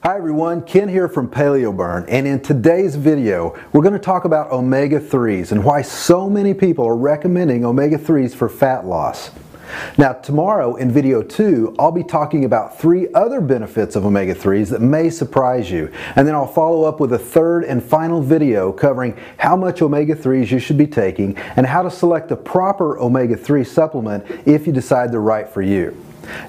Hi everyone, Ken here from PaleoBurn, and in today's video we're going to talk about omega-3s and why so many people are recommending omega-3s for fat loss. Now tomorrow in video 2 I'll be talking about 3 other benefits of omega-3s that may surprise you, and then I'll follow up with a third and final video covering how much omega-3s you should be taking and how to select the proper omega-3 supplement if you decide they're right for you.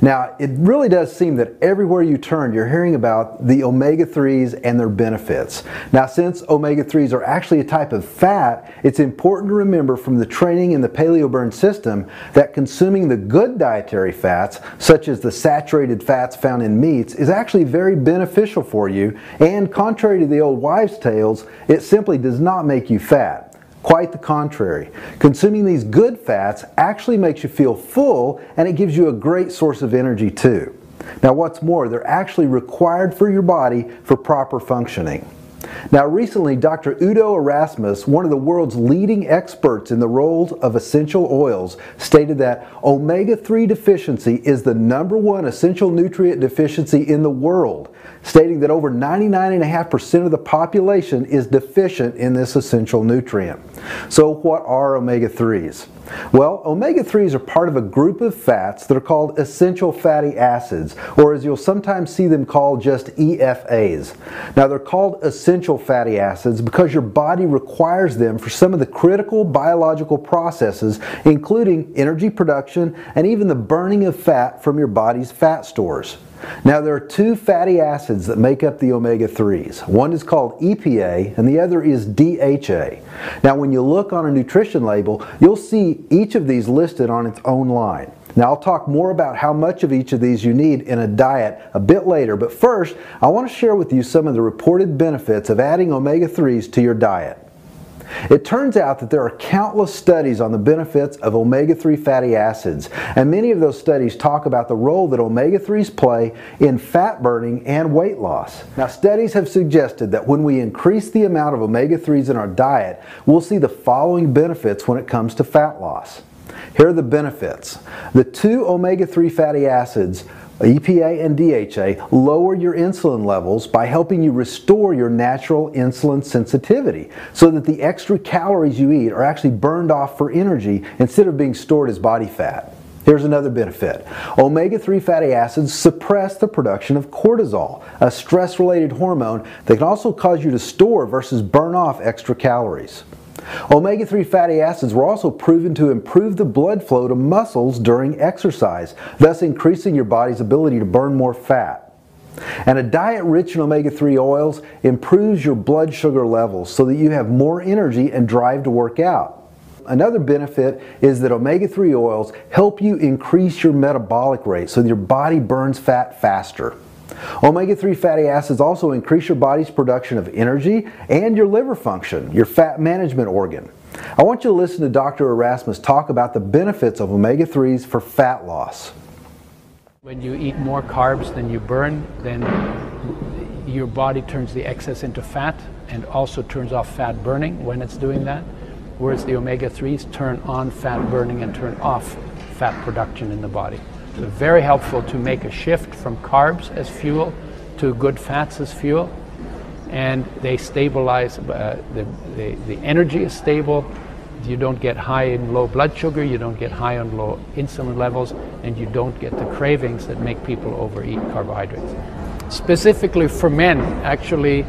Now, it really does seem that everywhere you turn, you're hearing about the omega-3s and their benefits. Now, since omega-3s are actually a type of fat, it's important to remember from the training in the PaleoBurn system that consuming the good dietary fats, such as the saturated fats found in meats, is actually very beneficial for you, and contrary to the old wives' tales, it simply does not make you fat. Quite the contrary. Consuming these good fats actually makes you feel full, and it gives you a great source of energy too. Now what's more, they're actually required for your body for proper functioning. Now recently, Dr. Erasmus, one of the world's leading experts in the roles of essential oils, stated that omega-3 deficiency is the #1 essential nutrient deficiency in the world, stating that over 99.5% of the population is deficient in this essential nutrient. So what are omega-3s? Well, omega-3s are part of a group of fats that are called essential fatty acids, or as you'll sometimes see them called just EFAs. Now they're called essential fatty acids because your body requires them for some of the critical biological processes, including energy production and even the burning of fat from your body's fat stores. Now there are 2 fatty acids that make up the omega-3s. One is called EPA and the other is DHA. Now when you look on a nutrition label, you'll see each of these listed on its own line. Now I'll talk more about how much of each of these you need in a diet a bit later, but first I want to share with you some of the reported benefits of adding omega-3s to your diet. It turns out that there are countless studies on the benefits of omega-3 fatty acids, and many of those studies talk about the role that omega-3s play in fat burning and weight loss. Now studies have suggested that when we increase the amount of omega-3s in our diet, we'll see the following benefits when it comes to fat loss. Here are the benefits. The 2 omega-3 fatty acids, EPA and DHA, lower your insulin levels by helping you restore your natural insulin sensitivity so that the extra calories you eat are actually burned off for energy instead of being stored as body fat. Here's another benefit. Omega-3 fatty acids suppress the production of cortisol, a stress-related hormone that can also cause you to store versus burn off extra calories. Omega-3 fatty acids were also proven to improve the blood flow to muscles during exercise, thus increasing your body's ability to burn more fat. And a diet rich in omega-3 oils improves your blood sugar levels so that you have more energy and drive to work out. Another benefit is that omega-3 oils help you increase your metabolic rate so that your body burns fat faster. Omega-3 fatty acids also increase your body's production of energy and your liver function, your fat management organ. I want you to listen to Dr. Erasmus talk about the benefits of omega-3s for fat loss. When you eat more carbs than you burn, then your body turns the excess into fat and also turns off fat burning when it's doing that, whereas the omega-3s turn on fat burning and turn off fat production in the body. So very helpful to make a shift from carbs as fuel to good fats as fuel, and they stabilize, the energy is stable, you don't get high and low blood sugar, you don't get high and low insulin levels, and you don't get the cravings that make people overeat carbohydrates. Specifically for men, actually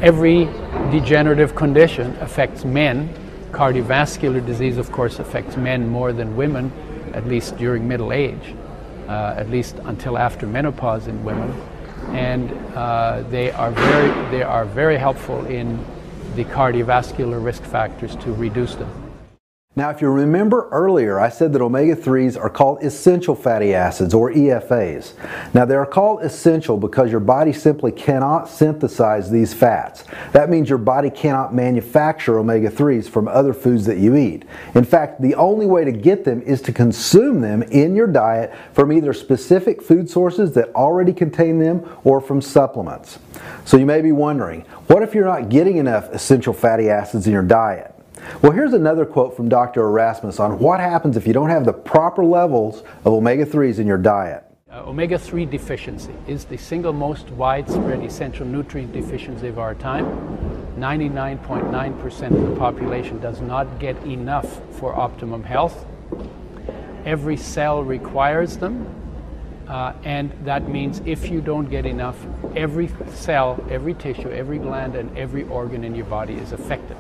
every degenerative condition affects men. Cardiovascular disease of course affects men more than women, at least during middle age. At least until after menopause in women, and they are very helpful in the cardiovascular risk factors to reduce them. Now if you remember earlier, I said that omega-3s are called essential fatty acids, or EFAs. Now they are called essential because your body simply cannot synthesize these fats. That means your body cannot manufacture omega-3s from other foods that you eat. In fact, the only way to get them is to consume them in your diet from either specific food sources that already contain them or from supplements. So you may be wondering, what if you're not getting enough essential fatty acids in your diet? Well, here's another quote from Dr. Erasmus on what happens if you don't have the proper levels of omega-3s in your diet. Omega-3 deficiency is the single most widespread essential nutrient deficiency of our time. 99.9% of the population does not get enough for optimum health. Every cell requires them, and that means if you don't get enough, every cell, every tissue, every gland, and every organ in your body is affected.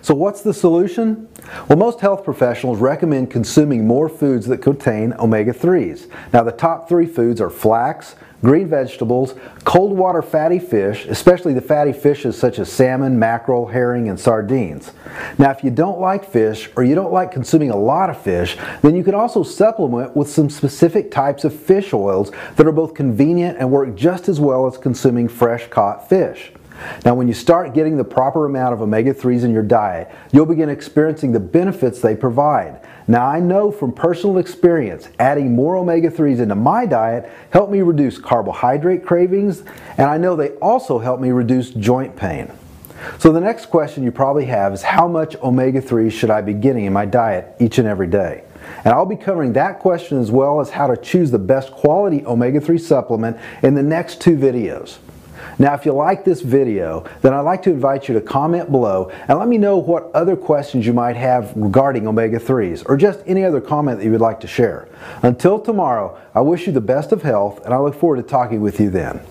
So what's the solution? Well, most health professionals recommend consuming more foods that contain omega-3s. Now, the top 3 foods are flax, green vegetables, cold water fatty fish, especially the fatty fishes such as salmon, mackerel, herring, and sardines. Now, if you don't like fish or you don't like consuming a lot of fish, then you can also supplement with some specific types of fish oils that are both convenient and work just as well as consuming fresh caught fish. Now, when you start getting the proper amount of omega-3s in your diet, you'll begin experiencing the benefits they provide. Now, I know from personal experience, adding more omega-3s into my diet helped me reduce carbohydrate cravings, and I know they also help me reduce joint pain. So the next question you probably have is, how much omega-3s should I be getting in my diet each and every day? And I'll be covering that question as well as how to choose the best quality omega-3 supplement in the next 2 videos. Now, if you like this video, then I'd like to invite you to comment below and let me know what other questions you might have regarding omega-3s, or just any other comment that you would like to share. Until tomorrow, I wish you the best of health, and I look forward to talking with you then.